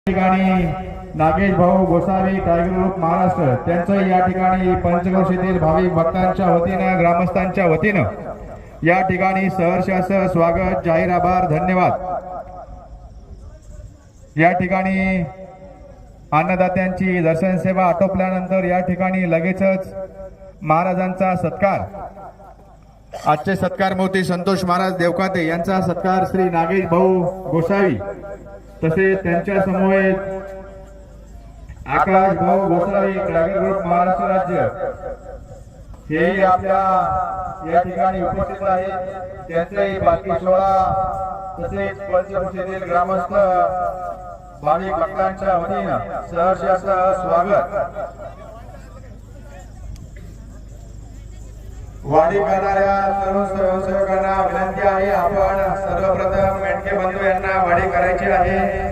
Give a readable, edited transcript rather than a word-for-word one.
ठिकाणी नागेश भाऊ Gosavi tiger group Maharashtra त्यांचं या ठिकाणी पंचक्रोशीतील भाविक भक्तांच्या वतीनं ग्रामस्थांच्या वतीनं या ठिकाणी सहर्ष स्वागत जाहीर आभार धन्यवाद। या ठिकाणी अन्नदात्यांची दर्शन सेवा आटोपल्यानंतर या ठिकाणी लगेचच महाराजांचा सत्कार आजचे सत्कार मोती संतोष महाराज देवकाते यांचा सत्कार श्री नागेश भाऊ गोसावी तसेच त्यांच्या समवेत आकाश भाऊ गोसावी टायगर ग्रुप महाराष्ट्र राज्य हेही आपल्या या ठिकाणी उपस्थित आहेत। त्यांचे बाकी सोहळा तसेच पंचक्रोशीतील ग्रामस्थ भाविक भक्तांच्या वतीनं सहर्ष स्वागत। वाडी करणाऱ्या सर्व स्वयंसेवकांना विनंती आहे, आपण सर्वप्रथम मेंढके बंधू यांना वाडी करायची आहे।